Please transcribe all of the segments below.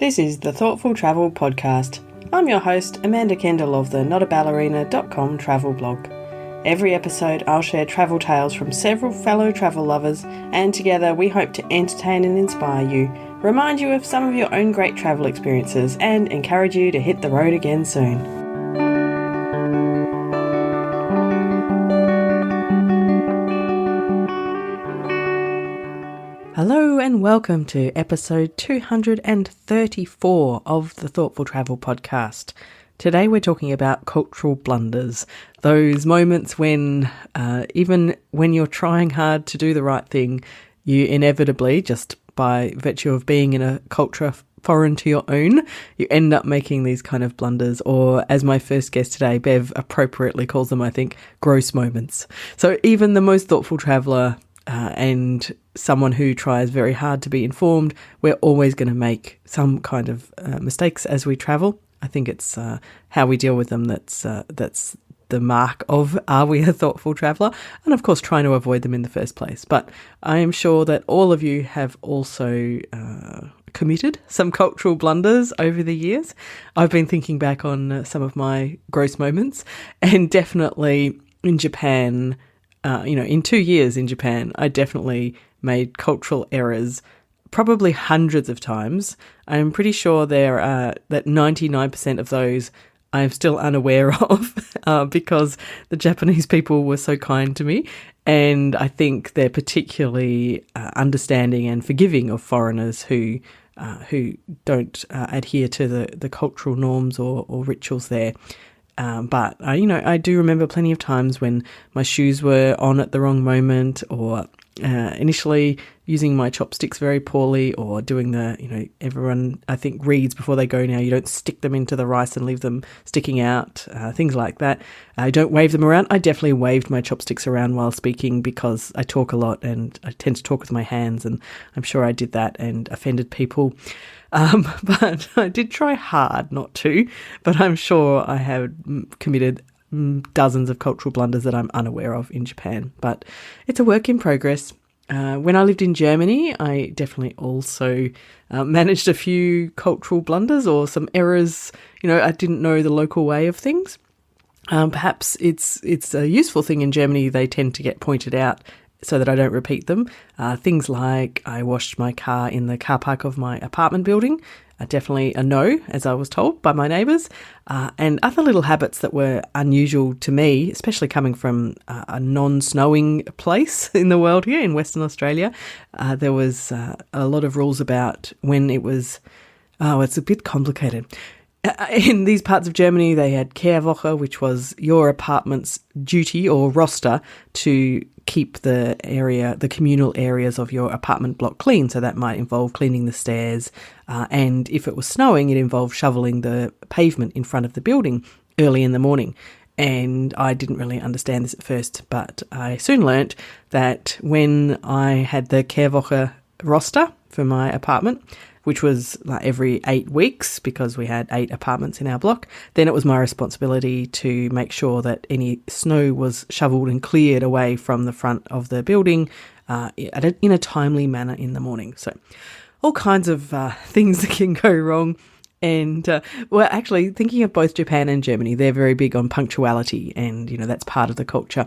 This is the Thoughtful Travel Podcast. I'm your host, Amanda Kendall of the notaballerina.com travel blog. Every episode I'll share travel tales from several fellow travel lovers, and together we hope to entertain and inspire you, remind you of some of your own great travel experiences, and encourage you to hit the road again soon. Hello and welcome to episode 234 of the Thoughtful Travel Podcast. Today we're talking about cultural blunders, those moments when even when you're trying hard to do the right thing, you inevitably, just by virtue of being in a culture foreign to your own, you end up making these kind of blunders, or as my first guest today, Bev, appropriately calls them, I think, gross moments. So even the most thoughtful traveller and someone who tries very hard to be informed, we're always going to make some kind of mistakes as we travel. I think it's how we deal with them that's the mark of, are we a thoughtful traveller? And of course trying to avoid them in the first place. But I am sure that all of you have also committed some cultural blunders over the years. I've been thinking back on some of my gross moments, and definitely in Japan, in 2 years in Japan, I definitely made cultural errors probably hundreds of times. I'm pretty sure that 99% of those I'm still unaware of because the Japanese people were so kind to me, and I think they're particularly understanding and forgiving of foreigners who don't adhere to the cultural norms or rituals there. But I do remember plenty of times when my shoes were on at the wrong moment, or initially using my chopsticks very poorly, or doing everyone I think reads before they go now, you don't stick them into the rice and leave them sticking out, things like that. I don't wave them around. I definitely waved my chopsticks around while speaking because I talk a lot and I tend to talk with my hands, and I'm sure I did that and offended people. But I did try hard not to, but I'm sure I have committed dozens of cultural blunders that I'm unaware of in Japan. But it's a work in progress. When I lived in Germany, I definitely also managed a few cultural blunders or some errors. I didn't know the local way of things. Perhaps it's a useful thing in Germany. They tend to get pointed out so that I don't repeat them. Things like I washed my car in the car park of my apartment building. Definitely a no, as I was told by my neighbours. And other little habits that were unusual to me, especially coming from a non-snowing place in the world here in Western Australia. There was a lot of rules about when it was... it's a bit complicated. In these parts of Germany, they had Kehrwoche, which was your apartment's duty or roster to keep the communal areas of your apartment block clean. So that might involve cleaning the stairs. And if it was snowing, it involved shoveling the pavement in front of the building early in the morning. And I didn't really understand this at first, but I soon learnt that when I had the Kehrwoche roster for my apartment, which was like every 8 weeks because we had 8 apartments in our block, then it was my responsibility to make sure that any snow was shoveled and cleared away from the front of the building in a timely manner in the morning. So all kinds of things that can go wrong. And actually thinking of both Japan and Germany, they're very big on punctuality, and that's part of the culture.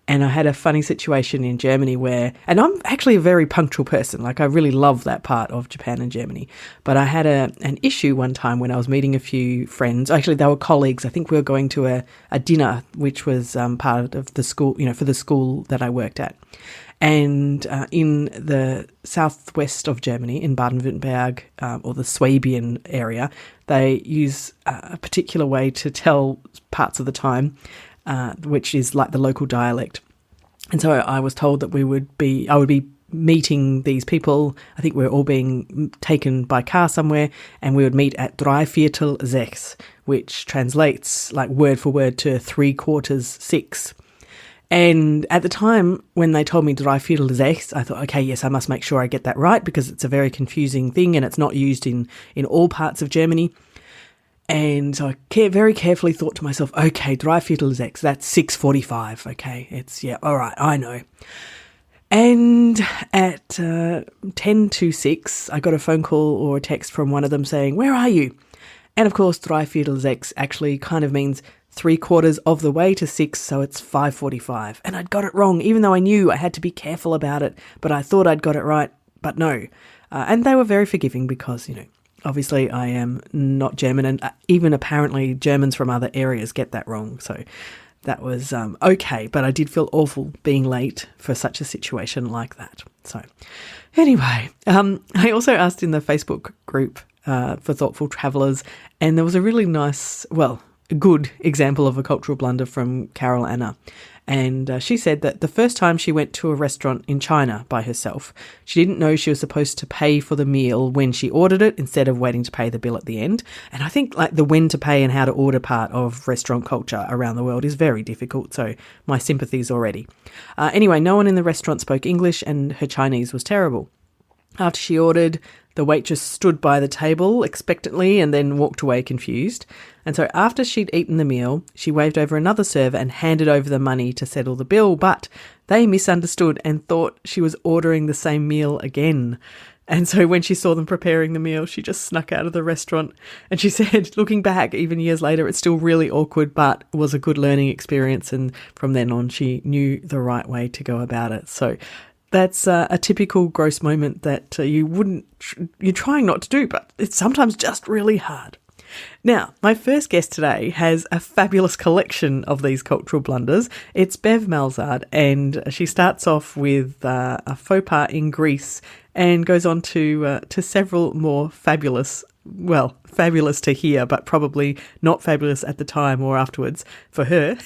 And I had a funny situation in Germany where, and I'm actually a very punctual person, like I really love that part of Japan and Germany, but I had an issue one time when I was meeting a few friends. Actually, they were colleagues. I think we were going to a dinner, which was part of the school, for the school that I worked at. And in the southwest of Germany, in Baden-Württemberg, or the Swabian area, they use a particular way to tell parts of the time, which is like the local dialect. And so I was told that I would be meeting these people. I think we're all being taken by car somewhere, and we would meet at 3/4 which translates like word for word to 3/4 And at the time when they told me 3/4, I thought, okay, yes, I must make sure I get that right because it's a very confusing thing and it's not used in all parts of Germany. And so I very carefully thought to myself, okay, 3/4, that's 6:45. Okay, all right, I know. And at 10 to 6, I got a phone call or a text from one of them saying, "Where are you?" And of course, 3/4 actually kind of means 3/4 of the way to 6, so it's 5:45. And I'd got it wrong, even though I knew I had to be careful about it, but I thought I'd got it right, but no. And they were very forgiving because, obviously I am not German, and even apparently Germans from other areas get that wrong, so that was okay, but I did feel awful being late for such a situation like that. So anyway, I also asked in the Facebook group for Thoughtful Travellers, and there was a really nice, a good example of a cultural blunder from Carol Anna. And she said that the first time she went to a restaurant in China by herself, she didn't know she was supposed to pay for the meal when she ordered it instead of waiting to pay the bill at the end. And I think the when to pay and how to order part of restaurant culture around the world is very difficult, so my sympathies already. Anyway, no one in the restaurant spoke English and her Chinese was terrible. After she ordered, the waitress stood by the table expectantly and then walked away confused. And so after she'd eaten the meal, she waved over another server and handed over the money to settle the bill, but they misunderstood and thought she was ordering the same meal again. And so when she saw them preparing the meal, she just snuck out of the restaurant. And she said, looking back, even years later, it's still really awkward, but it was a good learning experience. And from then on, she knew the right way to go about it. So that's a typical gross moment that you're trying not to do, but it's sometimes just really hard. Now, my first guest today has a fabulous collection of these cultural blunders. It's Bev Malzard, and she starts off with a faux pas in Greece and goes on to several more fabulous to hear, but probably not fabulous at the time or afterwards for her,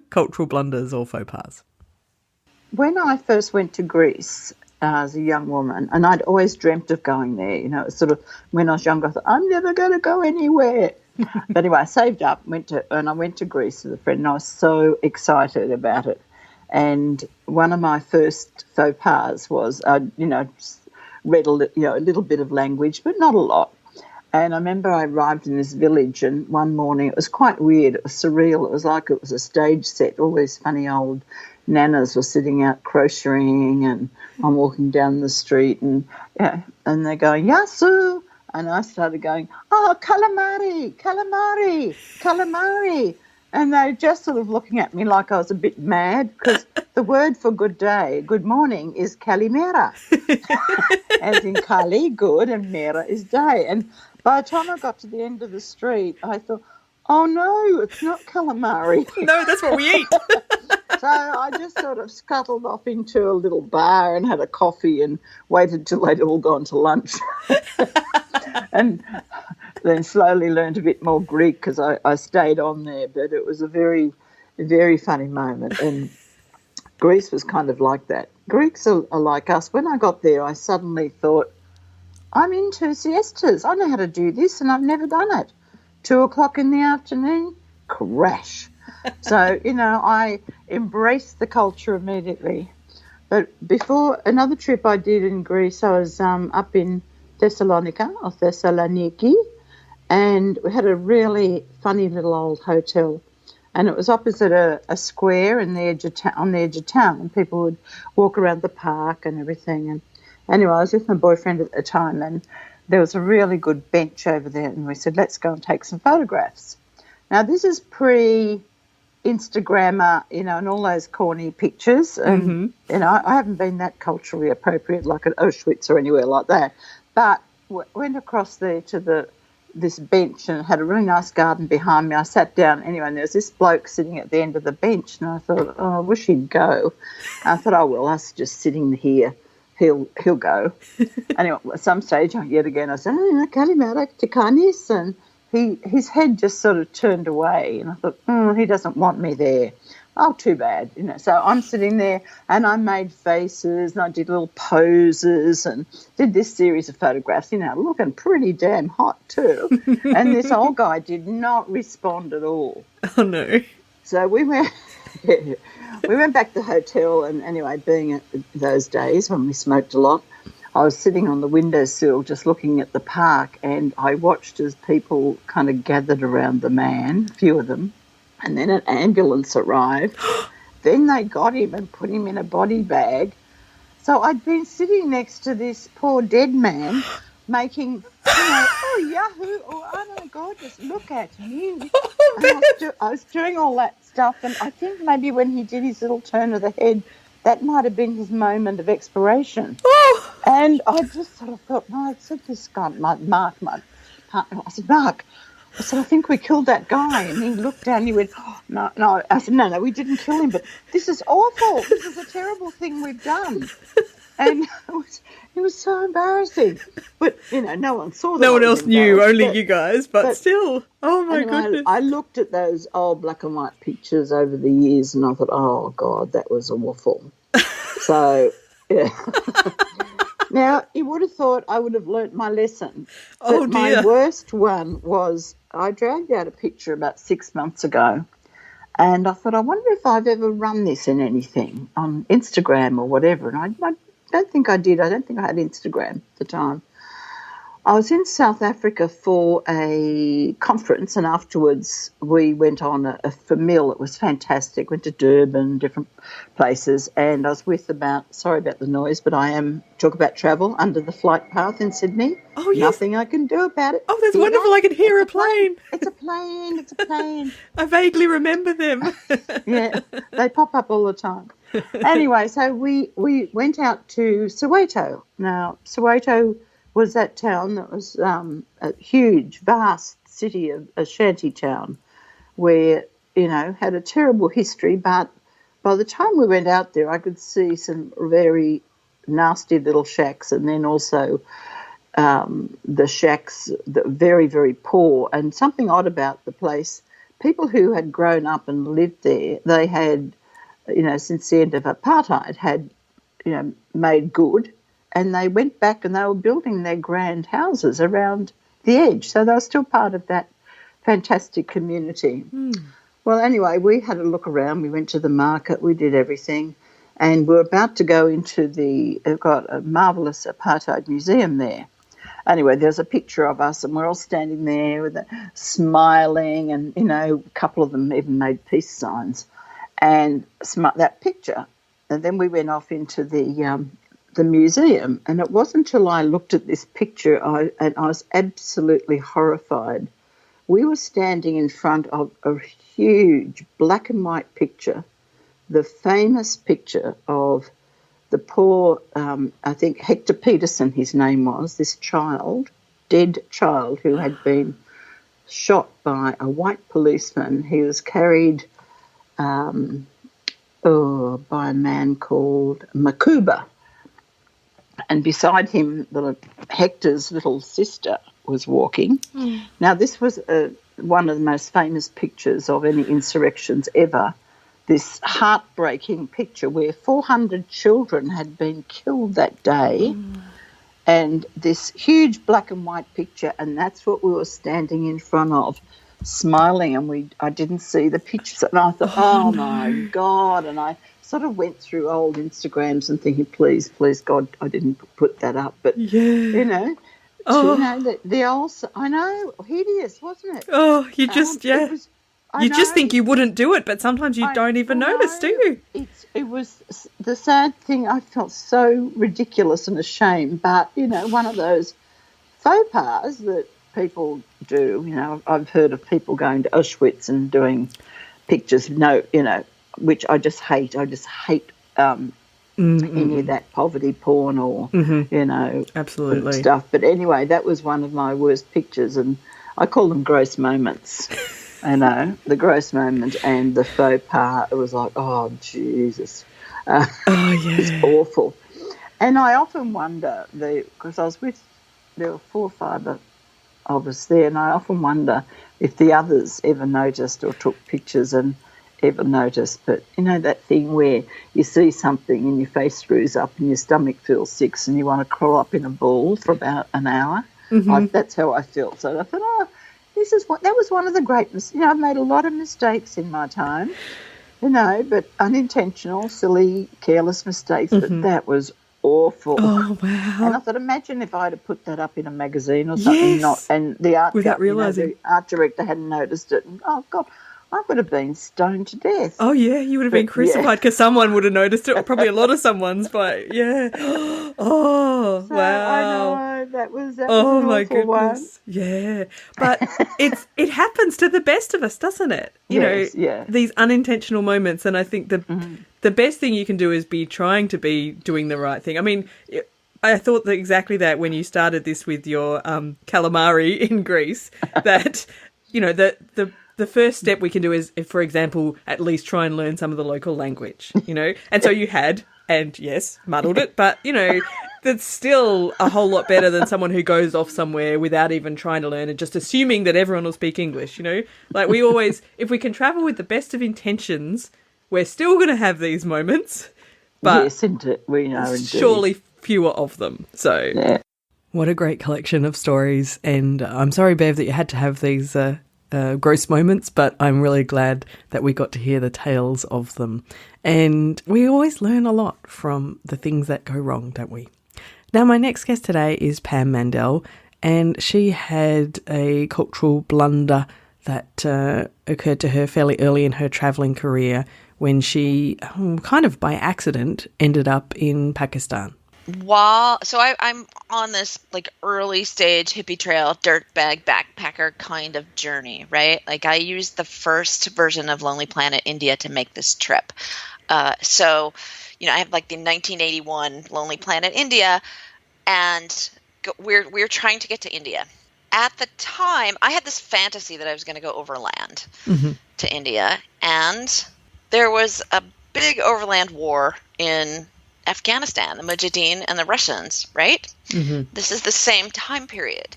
cultural blunders or faux pas. When I first went to Greece as a young woman, and I'd always dreamt of going there, sort of when I was younger, I thought, I'm never going to go anywhere. But anyway, I saved up, and I went to Greece with a friend, and I was so excited about it. And one of my first faux pas was, read a little bit of language, but not a lot. And I remember I arrived in this village, and one morning it was quite weird. It was surreal. It was like it was a stage set. All these funny old nanas were sitting out crocheting, and I'm walking down the street, and they're going, Yasu. And I started going, oh, calamari, calamari, calamari. And they were just sort of looking at me like I was a bit mad, because the word for good day, good morning, is kalimera. As in kali, good, and mera is day. And by the time I got to the end of the street, I thought, oh, no, it's not calamari. No, that's what we eat. So I just sort of scuttled off into a little bar and had a coffee and waited till they'd all gone to lunch. And then slowly learned a bit more Greek because I stayed on there. But it was a very, very funny moment. And Greece was kind of like that. Greeks are like us. When I got there, I suddenly thought, I'm into siestas. I know how to do this, and I've never done it. 2:00 in the afternoon, crash. So, I embraced the culture immediately. But before another trip I did in Greece, I was up in Thessaloniki, and we had a really funny little old hotel. And it was opposite a square on the edge of town, and people would walk around the park and everything. And anyway, I was with my boyfriend at the time, and there was a really good bench over there, and we said, let's go and take some photographs. Now, this is pre-Instagrammer, and all those corny pictures. And, I haven't been that culturally appropriate like at Auschwitz or anywhere like that. But went across there to this bench, and it had a really nice garden behind me. I sat down anyway, and there was this bloke sitting at the end of the bench, and I thought, oh, I wish he'd go. And I thought, oh, well, us just sitting here. He'll go. Anyway, at some stage, yet again, I said, Kalimera Tikanis, and his head just sort of turned away, and I thought, he doesn't want me there. Oh, too bad, So I'm sitting there, and I made faces, and I did little poses, and did this series of photographs, looking pretty damn hot too. And this old guy did not respond at all. Oh no! So we went. We went back to the hotel, and anyway, being those days when we smoked a lot, I was sitting on the windowsill just looking at the park, and I watched as people kind of gathered around the man, a few of them, and then an ambulance arrived. Then they got him and put him in a body bag, So I'd been sitting next to this poor dead man making, oh, yahoo, oh my God, just look at me. Oh, And I was doing all that stuff, and I think maybe when he did his little turn of the head, that might have been his moment of expiration. oh. And I just sort of thought, no, I said this guy, Mark, my partner, I said, Mark, I said, I think we killed that guy. And he looked down and he went, oh, no. I said, no, we didn't kill him, but this is awful. This is a terrible thing we've done. And it was so embarrassing. But, no one saw that. No one else knew, only you guys, but still. Oh, my goodness. I looked at those old black and white pictures over the years and I thought, oh, God, that was awful. So, yeah. Now, you would have thought I would have learnt my lesson. Oh, dear. My worst one was I dragged out a picture about 6 months ago and I thought, I wonder if I've ever run this in anything on Instagram or whatever. And I don't think I did. I don't think I had Instagram at the time. I was in South Africa for a conference and afterwards we went on a famil. It was fantastic. Went to Durban, different places, and I was with sorry about the noise, but talk about travel, under the flight path in Sydney. Oh, yes. Nothing I can do about it. Oh, that's wonderful. I can hear a plane. It's a plane. I vaguely remember them. Yeah, they pop up all the time. Anyway, so we went out to Soweto. Now, Soweto was that town that was a huge, vast city, a shanty town where, had a terrible history. But by the time we went out there, I could see some very nasty little shacks and then also the shacks that were very, very poor. And something odd about the place, people who had grown up and lived there, they had, since the end of apartheid, had, made good. And they went back and they were building their grand houses around the edge. So they were still part of that fantastic community. Mm. Well, anyway, we had a look around. We went to the market. We did everything. And we were about to go into they've got a marvellous apartheid museum there. Anyway, there's a picture of us and we're all standing there smiling and, a couple of them even made peace signs. And that picture. And then we went off into the museum, and it wasn't until I looked at this picture and I was absolutely horrified. We were standing in front of a huge black and white picture, the famous picture of the poor, I think Hector Peterson, his name was, this dead child who had been shot by a white policeman. He was carried by a man called Makuba. And beside him, Hector's little sister was walking. Mm. Now, this was one of the most famous pictures of any insurrections ever, this heartbreaking picture where 400 children had been killed that day, and this huge black and white picture, and that's what we were standing in front of, smiling, and I didn't see the pictures. And I thought, oh my God, and I sort of went through old Instagrams and thinking, please, God, I didn't put that up. But, the old, I know, hideous, wasn't it? Oh, you just, you just think you wouldn't do it, but sometimes you don't even notice, do you? It was the sad thing. I felt so ridiculous and ashamed, but, one of those faux pas that people do, I've heard of people going to Auschwitz and doing pictures, which I just hate. I just hate any of that poverty porn or, absolutely stuff. But anyway, that was one of my worst pictures, and I call them gross moments. The gross moment and the faux pas. It was like, oh, Jesus. It's awful. And I often wonder, because there were 4 or 5 of us there, and I often wonder if the others ever noticed or took pictures and ever noticed. But that thing where you see something and your face screws up and your stomach feels sick and you want to crawl up in a ball for about an hour. Mm-hmm. That's how I felt. So I thought, that was one of the great mistakes. I've made a lot of mistakes in my time, but unintentional, silly, careless mistakes. Mm-hmm. But that was awful. Oh, wow. And I thought, imagine if I'd have put that up in a magazine or something, yes. And the art, without realising. the art director hadn't noticed it. And, oh, God, I would have been stoned to death. Oh, yeah, you would have been crucified because someone would have noticed it, probably a lot of someone's, but yeah. Oh, So, wow. I know, that was an My awful goodness. one. Yeah. But it happens to the best of us, doesn't it? You know, these unintentional moments. And I think the best thing you can do is be trying to be doing the right thing. I mean, I thought that exactly that when you started this with your calamari in Greece, that, you know, the first step we can do is, for example, at least try and learn some of the local language, you know. And so you had, and yes, muddled it, but, you know, that's still a whole lot better than someone who goes off somewhere without even trying to learn and just assuming that everyone will speak English, you know. Like, we always, if we can travel with the best of intentions, we're still going to have these moments, but yes, we know, indeed. Surely fewer of them. So, yeah. What a great collection of stories. And I'm sorry, Bev, that you had to have these gross moments, but I'm really glad that we got to hear the tales of them. And we always learn a lot from the things that go wrong, don't we? Now, my next guest today is Pam Mandel, and she had a cultural blunder that occurred to her fairly early in her travelling career when she, kind of by accident, ended up in Pakistan. So I'm on this like early stage hippie trail, dirtbag backpacker kind of journey, right? Like I used the first version of Lonely Planet India to make this trip. So, you know, I have like the 1981 Lonely Planet India, and we're trying to get to India. At the time, I had this fantasy that I was going to go overland to India, and there was a big overland war in Afghanistan, the Mujahideen and the Russians, right? This is the same time period.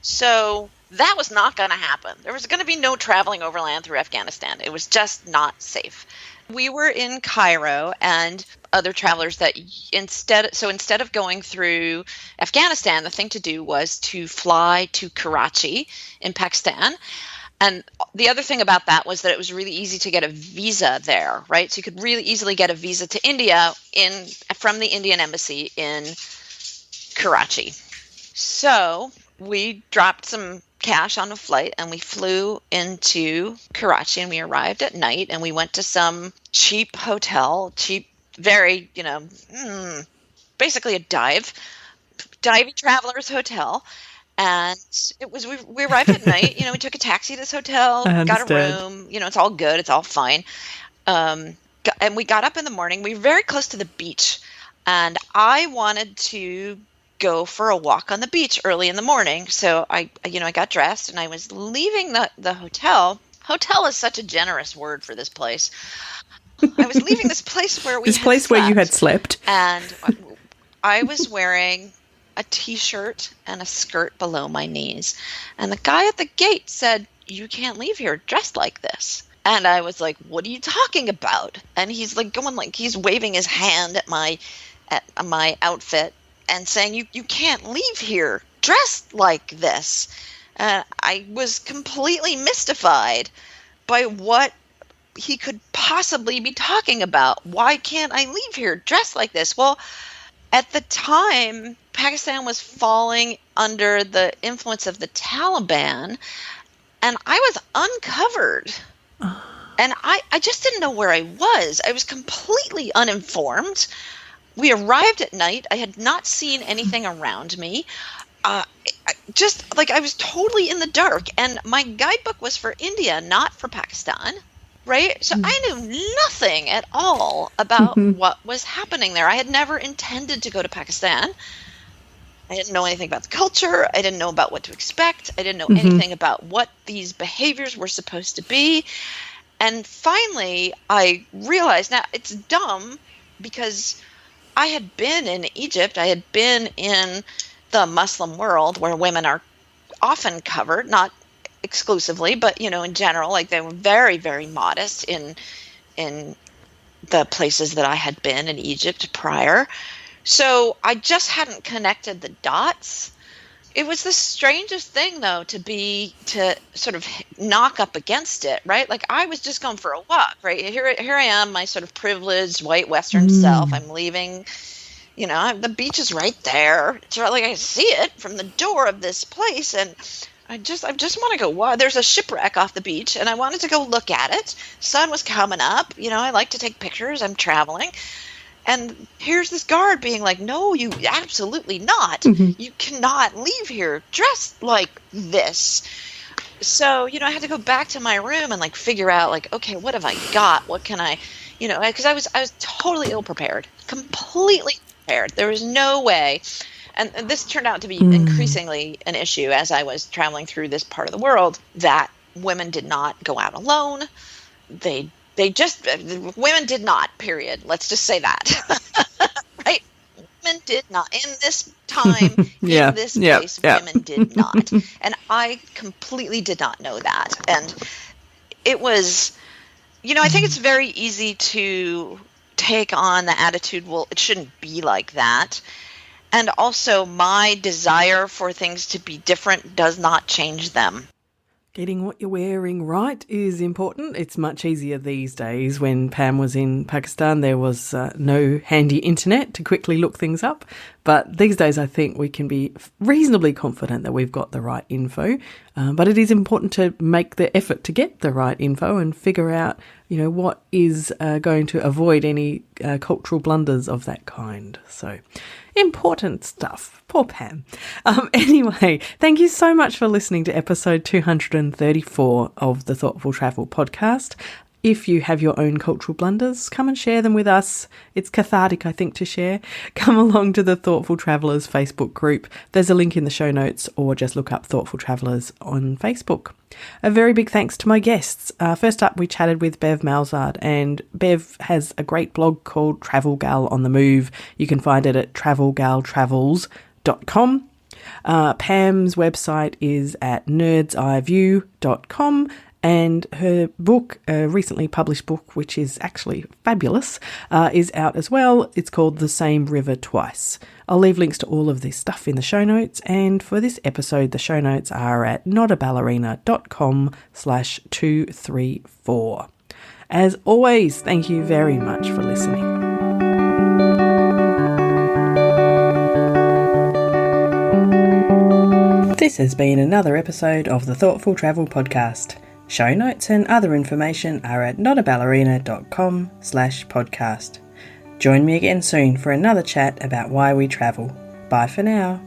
So that was not going to happen. There was going to be no traveling overland through Afghanistan. It was just not safe. We were in Cairo, and other travelers that instead of going through Afghanistan, the thing to do was to fly to Karachi in Pakistan. And the other thing about that was that it was really easy to get a visa there, right? So you could really easily get a visa to India from the Indian embassy in Karachi. So we dropped some cash on a flight and we flew into Karachi, and we arrived at night, and we went to some cheap hotel, very, you know, basically a divey traveler's hotel. And it was, we arrived at night, you know, we took a taxi to this hotel, got a room, you know, it's all good. It's all fine. And we got up in the morning. We were very close to the beach, and I wanted to go for a walk on the beach early in the morning. So I got dressed, and I was leaving the hotel. Hotel is such a generous word for this place. I was leaving this place where where you had slept. And I was wearing a t-shirt and a skirt below my knees. And the guy at the gate said, "You can't leave here dressed like this." And I was like, "What are you talking about?" And he's like he's waving his hand at my outfit and saying, you can't leave here dressed like this. And I was completely mystified by what he could possibly be talking about. Why can't I leave here dressed like this? Well, at the time, Pakistan was falling under the influence of the Taliban, and I was uncovered. And I just didn't know where I was. I was completely uninformed. We arrived at night. I had not seen anything around me. I was totally in the dark. And my guidebook was for India, not for Pakistan. Right? So I knew nothing at all about what was happening there. I had never intended to go to Pakistan. I didn't know anything about the culture. I didn't know about what to expect. I didn't know anything about what these behaviors were supposed to be. And finally, I realized, now it's dumb because I had been in Egypt. I had been in the Muslim world where women are often covered, not exclusively, but, you know, in general, like they were very, very modest in the places that I had been in Egypt prior. So I just hadn't connected the dots. It was the strangest thing, though, to sort of knock up against it, right? Like I was just going for a walk, right? Here I am, my sort of privileged white Western self. I'm leaving, the beach is right there. It's right, like I see it from the door of this place, and I just want to go. Wow, there's a shipwreck off the beach, and I wanted to go look at it. Sun was coming up. I like to take pictures. I'm traveling. And here's this guard being like, no, you absolutely not. Mm-hmm. You cannot leave here dressed like this. So, I had to go back to my room and figure out okay, what have I got? What can I, because I was totally ill prepared, completely prepared. There was no way. And this turned out to be increasingly an issue as I was traveling through this part of the world, that women did not go out alone. Women did not, period. Let's just say that. Right? Women did not. In this time, in this place, women did not. And I completely did not know that. And it was, I think it's very easy to take on the attitude, well, it shouldn't be like that. And also, my desire for things to be different does not change them. Getting what you're wearing right is important. It's much easier these days. When Pam was in Pakistan, there was no handy internet to quickly look things up. But these days, I think we can be reasonably confident that we've got the right info. But it is important to make the effort to get the right info and figure out, what is going to avoid any cultural blunders of that kind. So important stuff. Poor Pam. Anyway, thank you so much for listening to episode 234 of the Thoughtful Travel podcast. If you have your own cultural blunders, come and share them with us. It's cathartic, I think, to share. Come along to the Thoughtful Travellers Facebook group. There's a link in the show notes, or just look up Thoughtful Travellers on Facebook. A very big thanks to my guests. First up, we chatted with Bev Malzard, and Bev has a great blog called Travel Gal on the Move. You can find it at travelgaltravels.com. Pam's website is at nerdseiview.com. And her book, a recently published book, which is actually fabulous, is out as well. It's called The Same River Twice. I'll leave links to all of this stuff in the show notes. And for this episode, the show notes are at notaballerina.com/234. As always, thank you very much for listening. This has been another episode of the Thoughtful Travel Podcast. Show notes and other information are at notaballerina.com/podcast. Join me again soon for another chat about why we travel. Bye for now.